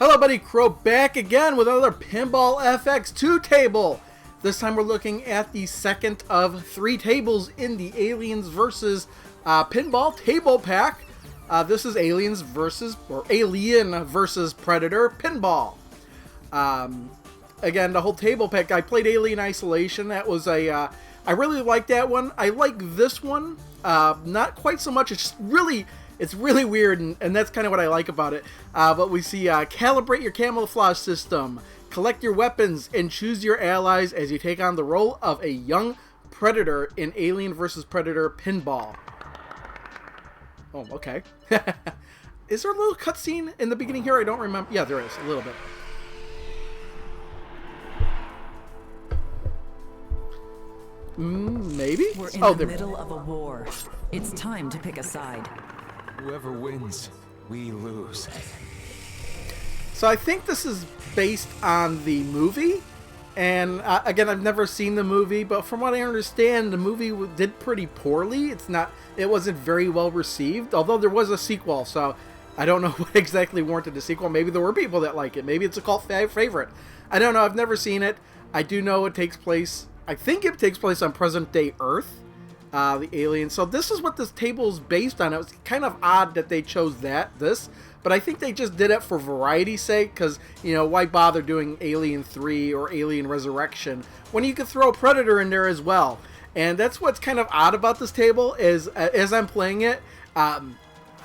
Hello buddy, Crow back again with another Pinball FX2 table. This time we're looking at the second of 3 tables in the Aliens vs. Pinball table pack. This is Alien versus Predator Pinball. Again, the whole table pack, I played Alien Isolation. That was I really like that one. I like this one, not quite so much. It's really weird, and that's kind of what I like about it. But we see calibrate your camouflage system, collect your weapons, and choose your allies as you take on the role of a young predator in Alien vs. Predator Pinball. Oh, okay. Is there a little cutscene in the beginning here? I don't remember. Yeah, there is, a little bit. Maybe? We're in the middle of a war. It's time to pick a side. Whoever wins, we lose. So I think this is based on the movie, and again, I've never seen the movie, but from what I understand, the movie did pretty poorly. It wasn't very well received, although there was a sequel, so I don't know what exactly warranted the sequel. Maybe there were people that like it. Maybe it's a cult favorite. I don't know. I've never seen it. I do know it takes place, I think it takes place on present-day Earth. The Alien. So this is what this table is based on. It was kind of odd that they chose this, but I think they just did it for variety's sake, because, you know, why bother doing Alien 3 or Alien Resurrection when you could throw Predator in there as well? And that's what's kind of odd about this table, is as I'm playing it,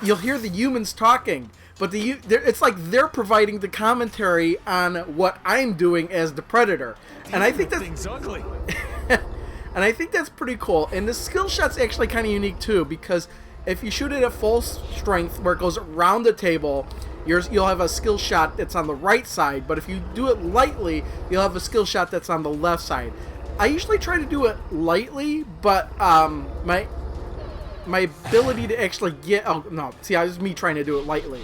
you'll hear the humans talking, but it's like they're providing the commentary on what I'm doing as the Predator. And I think that's ugly. And I think that's pretty cool. And the skill shot's actually kind of unique too, because if you shoot it at full strength, where it goes around the table, you'll have a skill shot that's on the right side. But if you do it lightly, you'll have a skill shot that's on the left side. I usually try to do it lightly, but my ability to actually get... Oh, no. See, that was me trying to do it lightly.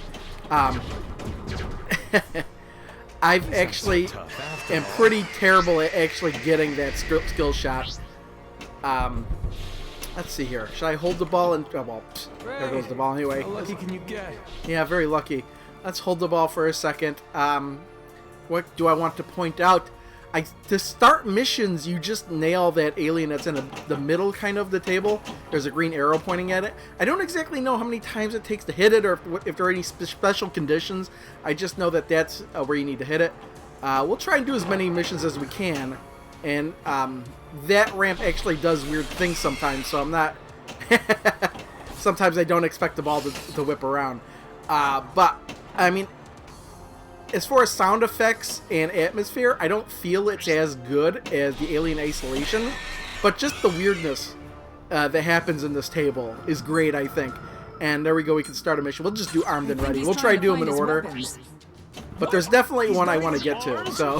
I've actually am pretty terrible at actually getting that skill shot. Let's see here. Should I hold the ball and... Oh, well, there goes the ball anyway. How lucky can you get? Yeah, very lucky. Let's hold the ball for a second. What do I want to point out? To start missions, you just nail that alien that's in the middle kind of the table. There's a green arrow pointing at it. I don't exactly know how many times it takes to hit it, or if there are any special conditions. I just know that that's where you need to hit it. We'll try and do as many missions as we can. And that ramp actually does weird things sometimes, so I'm not... Sometimes I don't expect the ball to whip around. But, I mean, as far as sound effects and atmosphere, I don't feel it's as good as the Alien Isolation. But just the weirdness that happens in this table is great, I think. And there we go, we can start a mission. We'll just do Armed and Ready. We'll try and do them in order. But there's definitely one I want to get to, so...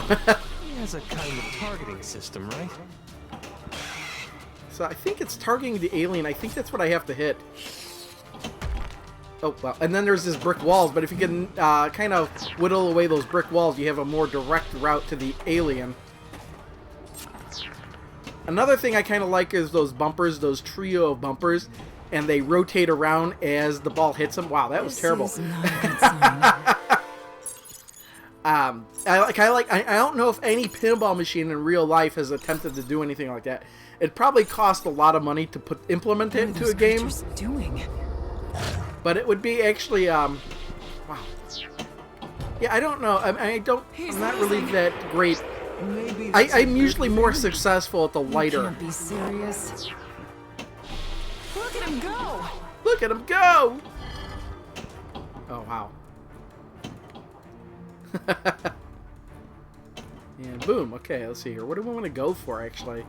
He has a kind of targeting system, right? So I think it's targeting the alien. I think that's what I have to hit. Oh, well, and then there's this brick walls, but if you can kind of whittle away those brick walls, you have a more direct route to the alien. Another thing I kind of like is those bumpers, those trio of bumpers, and they rotate around as the ball hits them. Wow, that was terrible. I don't know if any pinball machine in real life has attempted to do anything like that. It probably cost a lot of money to implement it into a game. But it would be actually, wow. Yeah, I don't know. I'm not really that great. I'm usually more successful at the lighter. You can't be serious. Look at him go! Look at him go! Oh, wow. And boom. Okay, let's see here. What do we want to go for, actually?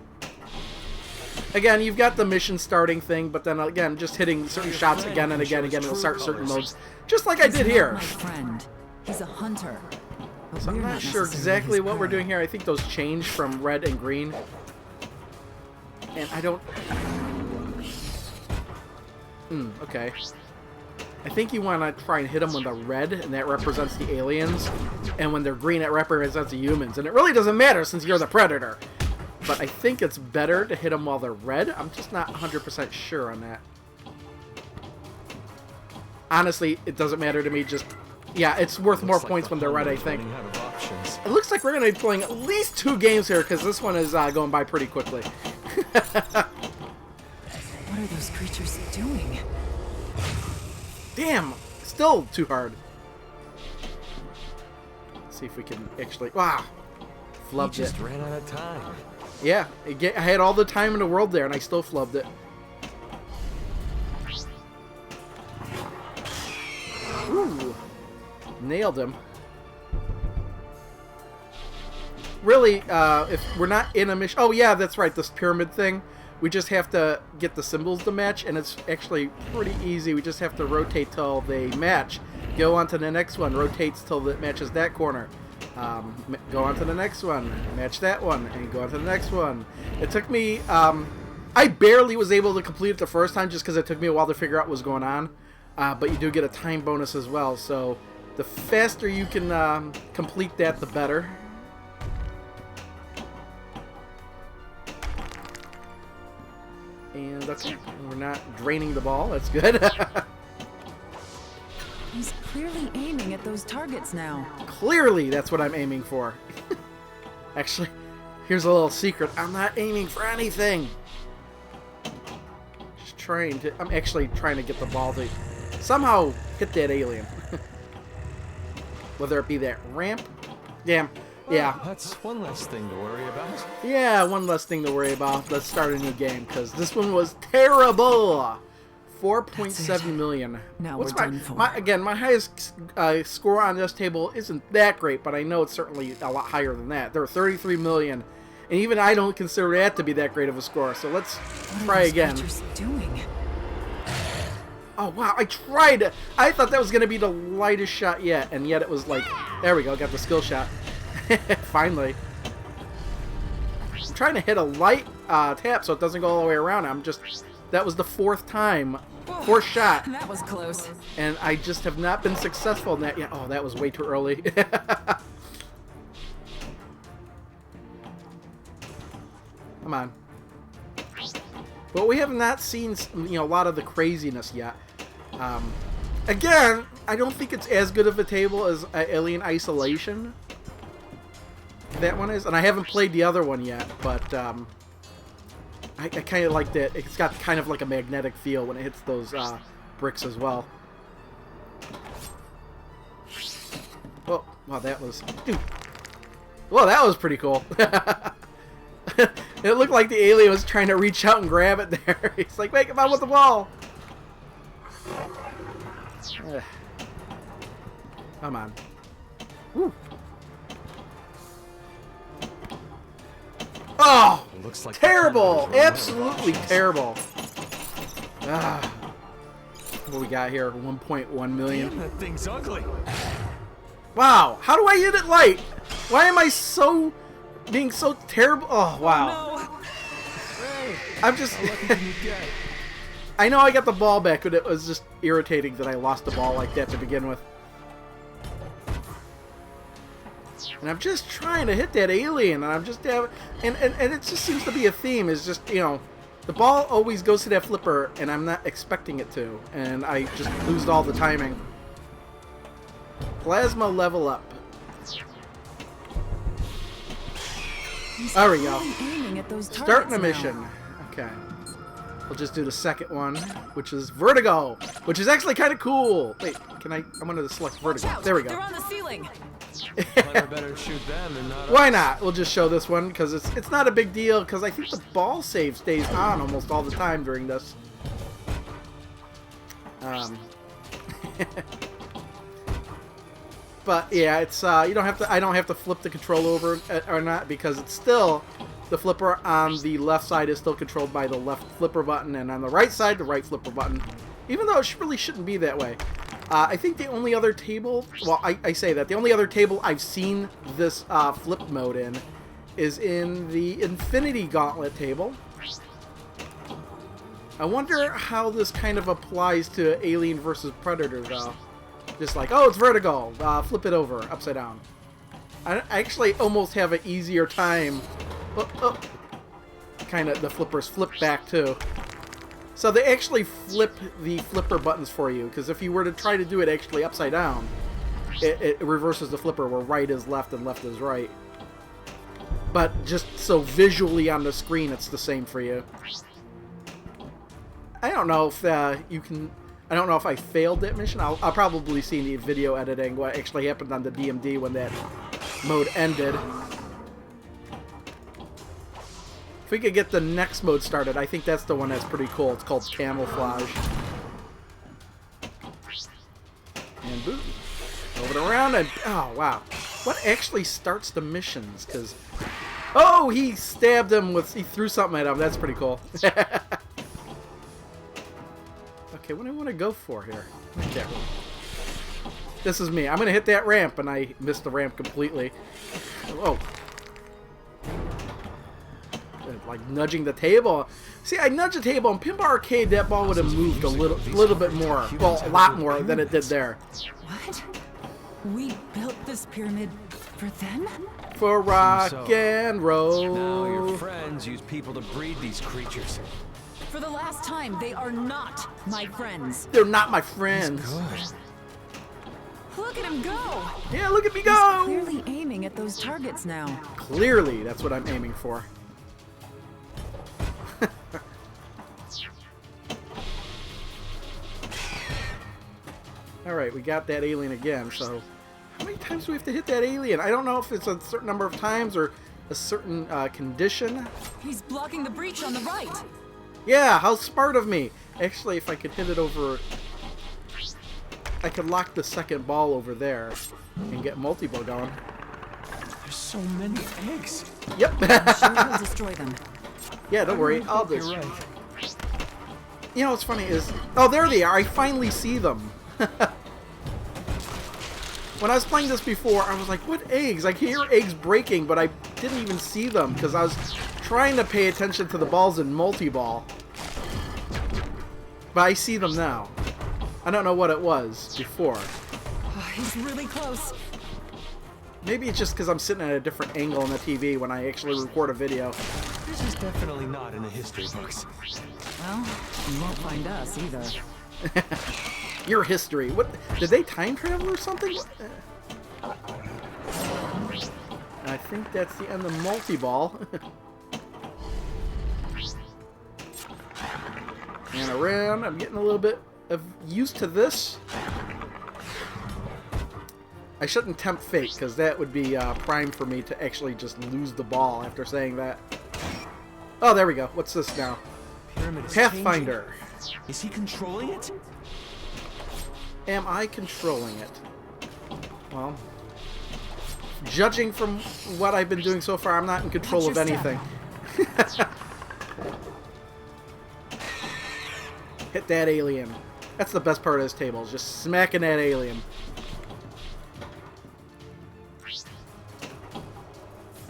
Again, you've got the mission starting thing, but then again, just hitting certain shots again and again will start certain modes, just like I did here. My friend, he's a hunter. So I'm not sure exactly what we're doing here. I think those change from red and green, and I don't. Okay. I think you want to try and hit them with the red, and that represents the aliens, and when they're green, it represents the humans. And it really doesn't matter since you're the predator. But I think it's better to hit them while they're red. I'm just not 100% sure on that. Honestly, it doesn't matter to me. Just Yeah, it's worth more Looks like points the when they're red, I hunter's think. running out of options. It looks like we're going to be playing at least 2 games here, because this one is going by pretty quickly. What are those creatures doing? Damn! Still too hard. Let's see if we can actually... Wow! He Flubbed it. just ran out of time. Yeah, I had all the time in the world there, and I still flubbed it. Ooh! Nailed him. Really, if we're not in a mission... Oh, yeah, that's right, this pyramid thing. We just have to get the symbols to match, and it's actually pretty easy. We just have to rotate till they match. Go on to the next one, rotates till it matches that corner. Go on to the next one, match that one, and go on to the next one. It took me... I barely was able to complete it the first time just because it took me a while to figure out what was going on. But you do get a time bonus as well, so the faster you can complete that, the better. And that's it. We're not draining the ball. That's good. He's clearly aiming at those targets now. Clearly, that's what I'm aiming for. Actually, here's a little secret. I'm not aiming for anything. Just trying to... I'm actually trying to get the ball to somehow hit that alien. Whether it be that ramp. Damn. Yeah. That's one less thing to worry about. Yeah, one less thing to worry about. Let's start a new game, because this one was terrible. 4.7 million. Now What's we're done for. Again, my highest score on this table isn't that great, but I know it's certainly a lot higher than that. There are 33 million, and even I don't consider that to be that great of a score. So let's try again. What are those creatures doing? Oh, wow, I tried. I thought that was going to be the lightest shot yet, and yet it was like, there we go, got the skill shot. Finally. I'm trying to hit a light tap so it doesn't go all the way around. That was the 4th time. 4th shot. That was close. And I just have not been successful in that yet. Oh, that was way too early. Come on. But we have not seen, a lot of the craziness yet. Again, I don't think it's as good of a table as Alien Isolation. That one is, and I haven't played the other one yet, but I kind of like that. It's got kind of like a magnetic feel when it hits those bricks as well. Oh, wow, that was... Dude. Well, that was pretty cool. It looked like the alien was trying to reach out and grab it there. He's like, wait, come on with the ball. Come on. Woo. Oh! Looks like Terrible! Absolutely terrible. What we got here? 1.1 million. Damn, that thing's ugly. Wow! How do I hit it light? Why am I being so terrible? Oh, wow. No. Hey, I'm just... how lucky can you get? I know I got the ball back, but it was just irritating that I lost the ball like that to begin with. And I'm just trying to hit that alien, and I'm just having... And it just seems to be a theme, is just, the ball always goes to that flipper, and I'm not expecting it to. And I just lose all the timing. Plasma level up. There we go. Aiming at those Starting a targets mission. now. Okay. We'll just do the second one, which is Vertigo, which is actually kind of cool. Wait, can I wanted to select Vertigo. Watch out, There we go. They're on the ceiling. Hunter better shoot them and not Why us. not? We'll just show this one, because it's not a big deal, because I think the ball save stays on almost all the time during this. But yeah, it's you don't have to. I don't have to flip the control over or not, because it's still the flipper on the left side is still controlled by the left flipper button, and on the right side the right flipper button. Even though it really shouldn't be that way. I think the only other table, well, I say that the only other table I've seen this flip mode in is in the Infinity Gauntlet table. I wonder how this kind of applies to Alien vs. Predator, though. Just like, oh, it's Vertigo. Flip it over, upside down. I actually almost have an easier time. Kind of, the flippers flip back, too. So they actually flip the flipper buttons for you, because if you were to try to do it actually upside down, it reverses the flipper where right is left and left is right. But just so visually on the screen, it's the same for you. I don't know if you can... I don't know if I failed that mission. I'll probably see in the video editing what actually happened on the DMD when that mode ended. If we could get the next mode started, I think that's the one that's pretty cool. It's called Camouflage. And boop. Move it around and... Oh, wow. What actually starts the missions? Because... Oh, he stabbed him with... He threw something at him. That's pretty cool. Okay, what do I want to go for here? Okay. This is me. I'm going to hit that ramp, and I missed the ramp completely. Oh. Like nudging the table. See, I nudged the table in Pinball Arcade. That ball would have moved a little bit more. Well, a lot more than it did there. What? We built this pyramid for them? For rock and roll. Now your friends use people to breed these creatures. For the last time, they are not my friends. They're not my friends. Look at him go! Yeah, look at me go! He's clearly aiming at those targets now. Clearly, that's what I'm aiming for. Alright, we got that alien again, so... How many times do we have to hit that alien? I don't know if it's a certain number of times or a certain condition. He's blocking the breach on the right. Yeah, how smart of me! Actually, if I could hit it over... I could lock the second ball over there and get multiball going. There's so many eggs. Yep. I'm sure he'll destroy them. Yeah, don't worry. I'll just... You're right. You know what's funny is... Oh, there they are. I finally see them. When I was playing this before, I was like, what eggs? I can hear eggs breaking, but I didn't even see them because I was trying to pay attention to the balls in multi-ball. But I see them now. I don't know what it was before. Oh, he's really close. Maybe it's just because I'm sitting at a different angle on the TV when I actually record a video. This is definitely not in the history books. Well, you won't find us either. Your history. What? Did they time travel or something? I think that's the end of multi-ball. And around. I'm getting a little bit of used to this. I shouldn't tempt fate because that would be prime for me to actually just lose the ball after saying that. Oh, there we go. What's this now? Pyramid is Pathfinder. changing. Is he controlling it? Am I controlling it? Well, judging from what I've been doing so far, I'm not in control of anything. Hit that alien. That's the best part of this table, is just smacking that alien.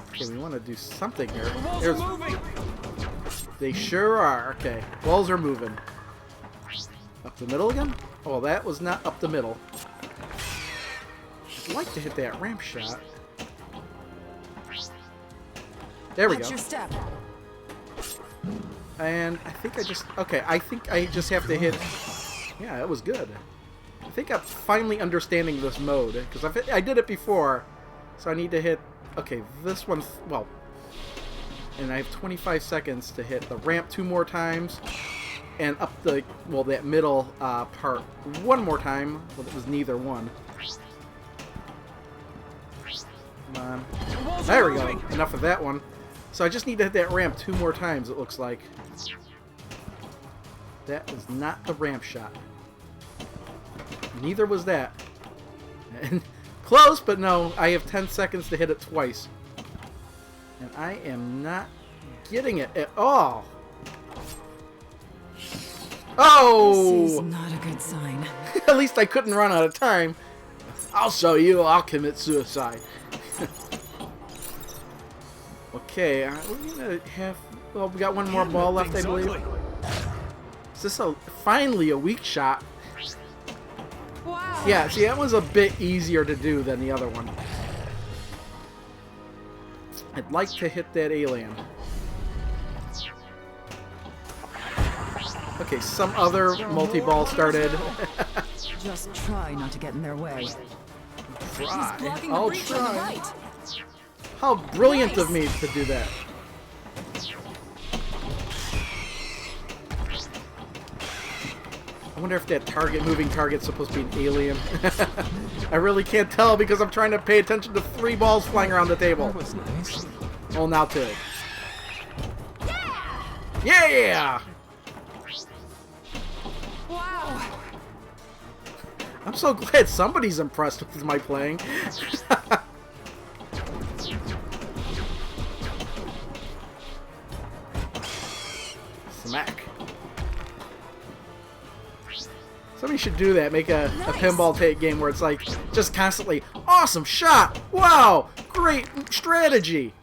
Okay, we want to do something here. The walls are moving. They sure are. Okay, walls are moving. Up the middle again? Oh, that was not up the middle. I'd like to hit that ramp shot. There we go. Watch your step. And I think I just... Okay, I think I just have to hit... Yeah, that was good. I think I'm finally understanding this mode. Because I did it before. So I need to hit... Okay, this one... Well... And I have 25 seconds to hit the ramp 2 more times. And up the... Well, that middle part 1 more time. Well, it was neither one. Come on. There we go. Enough of that one. So I just need to hit that ramp 2 more times, it looks like. That was not the ramp shot. Neither was that. And close, but no. I have 10 seconds to hit it twice. And I am not getting it at all. Oh! This is not a good sign. At least I couldn't run out of time. I'll show you. I'll commit suicide. Okay, we're gonna have... Well, we got 1 more ball left, I believe. Is this finally a weak shot? Wow. Yeah, see, that was a bit easier to do than the other one. I'd like to hit that alien. Okay, some other multi-ball started. Just try not to get in their way. Try. He's blocking the I'll breach on the try. right. How brilliant of Nice. me to do that. I wonder if that moving target's supposed to be an alien. I really can't tell because I'm trying to pay attention to 3 balls flying around the table. That was nice. Well, now 2. Yeah! Wow. I'm so glad somebody's impressed with my playing. Smack. Somebody should do that. Make a pinball take game where it's like just constantly, awesome shot! Wow! Great strategy!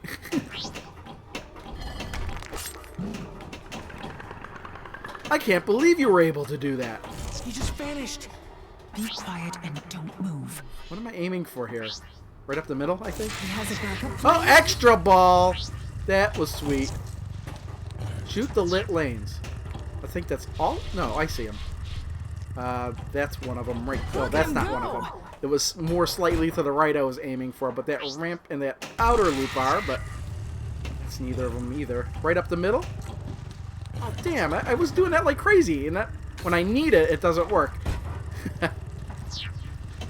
I can't believe you were able to do that. He just vanished. Be quiet and don't move. What am I aiming for here? Right up the middle, I think? He has a backup Oh, plan. extra ball! That was sweet. Shoot the lit lanes. I think that's all. No, I see him. That's one of them. Right. Well, that's not one of them. It was more slightly to the right I was aiming for, but that ramp and that outer loop are, but that's neither of them either. Right up the middle? Oh, damn. I was doing that like crazy, and that when I need it, it doesn't work.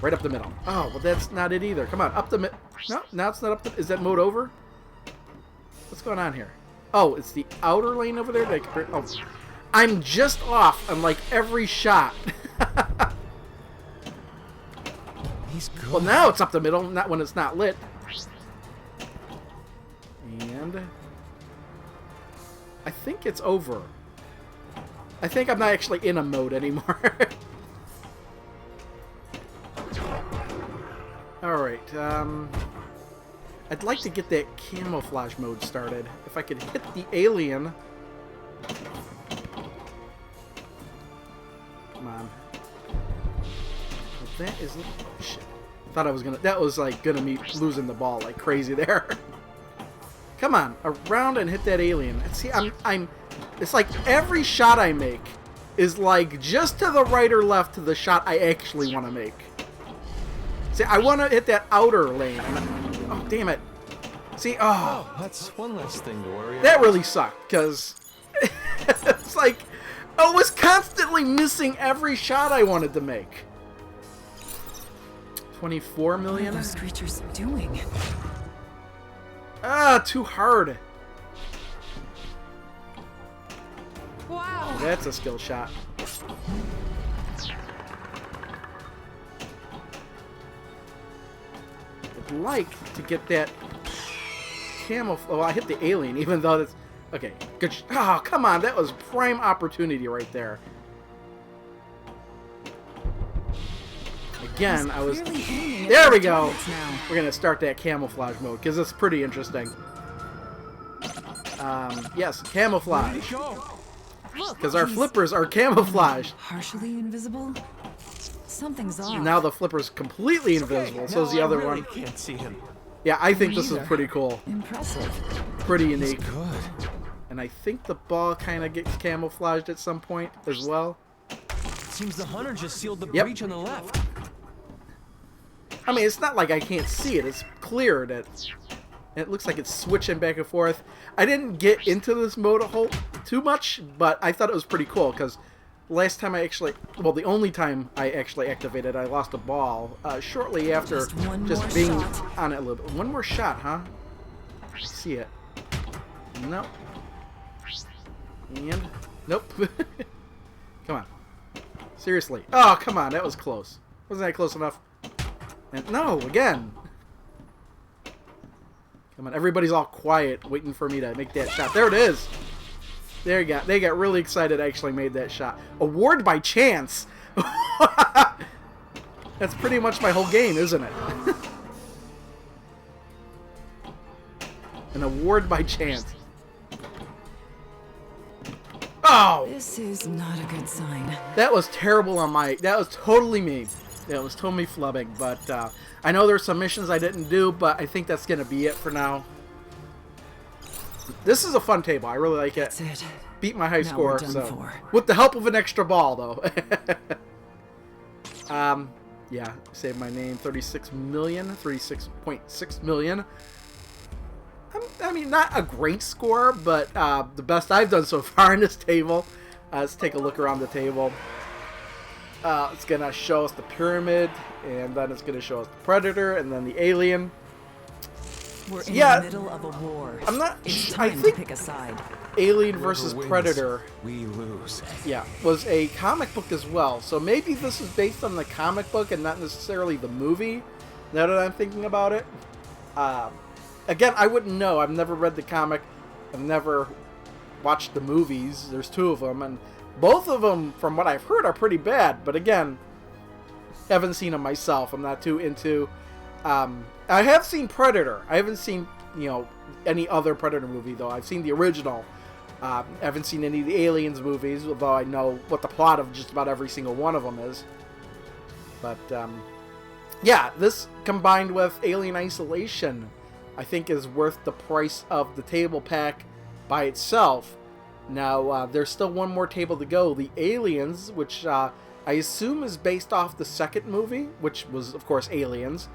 Right up the middle. Oh, well, that's not it either. Come on, up the mid. No, now it's not up the... Is that mode over? What's going on here? Oh, it's the outer lane over there? Oh, I'm just off on, like, every shot. He's good. Well, now it's up the middle, not when it's not lit. And... I think it's over. I think I'm not actually in a mode anymore. Alright, I'd like to get that camouflage mode started. If I could hit the alien... Come on. Well, that isn't... Shit. Thought I was gonna... That was, like, gonna be losing the ball like crazy there. Come on, around and hit that alien. See, I'm... It's like every shot I make is, like, just to the right or left to the shot I actually want to make. See, I want to hit that outer lane. Oh, damn it. See, oh. That's one less thing to worry about. That really sucked, because it's like I was constantly missing every shot I wanted to make. 24 What are million? those creatures doing? Ah, too hard. Wow. That's a skill shot. I'd like to get that camouflage. Oh, I hit the alien, even though that's... Okay, good. Oh, come on. That was prime opportunity right there. Again, I was... Clearly aiming at There we those go. targets now. We're going to start that camouflage mode, because it's pretty interesting. Yes, camouflage. Go. Look, Because our he's flippers are camouflaged. partially invisible. Something's off. Now the flipper's completely invisible, so is the Now other I really one. can't see him. Yeah, I think this is either. pretty cool. Impressive. Pretty unique. Good. And I think the ball kind of gets camouflaged at some point as well. Seems the hunter just sealed the Yep. breach on the left. I mean, it's not like I can't see it. It's clear that it looks like it's switching back and forth. I didn't get into this mode too much, but I thought it was pretty cool because last time I actually, well, the only time I actually activated, I lost a ball shortly after Just one just more being shot. on it a little bit. One more shot, huh? I see it. Nope. And nope. Come on. Seriously. Oh, come on. That was close. Wasn't that close enough? And no, again. Come on. Everybody's all quiet, waiting for me to make that shot. There it is. There you go. They got really excited I actually made that shot. Award by chance. That's pretty much my whole game, isn't it? An award by chance. Oh! This is not a good sign. That was terrible on my... That was totally me. That was totally flubbing. But I know there's some missions I didn't do, but I think that's going to be it for now. This is a fun table. I really like it. That's it. Beat my high Now score. we're done So for. with the help of an extra ball, though. Yeah, save my name. 36 million, 36.6 million. I mean, not a great score, but the best I've done so far in this table. Let's take a look around the table. It's going to show us the pyramid, and then it's going to show us the predator, and then the alien. We're in the middle of a war. I'm not. It's I time think to pick a side. Alien Whoever versus wins, Predator. we lose. Yeah, was a comic book as well. So maybe this is based on the comic book and not necessarily the movie. Now that I'm thinking about it. Again, I wouldn't know. I've never read the comic. I've never watched the movies. There's 2 of them, and both of them, from what I've heard, are pretty bad. But again, haven't seen them myself. I'm not too into. I have seen Predator. I haven't seen, any other Predator movie, though. I've seen the original. I haven't seen any of the Aliens movies, although I know what the plot of just about every single one of them is. But, yeah, this combined with Alien Isolation, I think is worth the price of the table pack by itself. Now, there's still one more table to go. The Aliens, which I assume is based off the second movie, which was, of course, Aliens.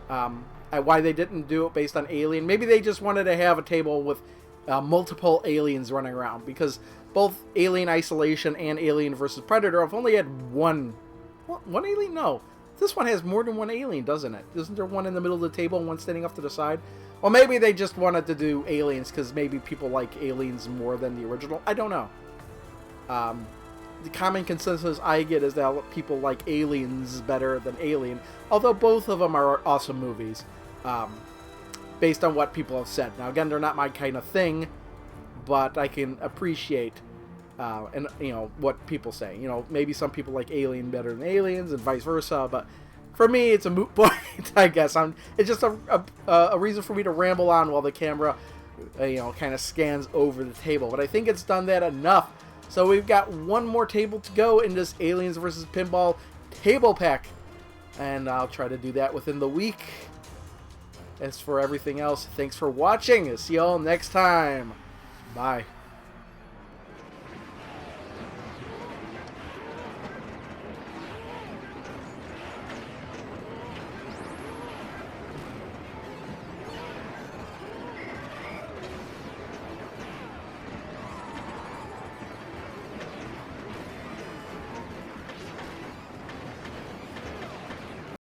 Why they didn't do it based on Alien. Maybe they just wanted to have a table with multiple aliens running around, because both Alien Isolation and Alien vs. Predator have only had one alien? No. This one has more than one alien, doesn't it? Isn't there one in the middle of the table and one standing off to the side? Well, maybe they just wanted to do aliens because maybe people like aliens more than the original. I don't know. The common consensus I get is that people like Aliens better than Alien, although both of them are awesome movies, based on what people have said. Now, again, they're not my kind of thing, but I can appreciate and what people say. Maybe some people like Alien better than Aliens, and vice versa. But for me, it's a moot point. I guess it's just a reason for me to ramble on while the camera, kind of scans over the table. But I think it's done that enough. So we've got one more table to go in this Aliens vs. Pinball table pack, and I'll try to do that within the week. As for everything else, thanks for watching. See y'all next time. Bye.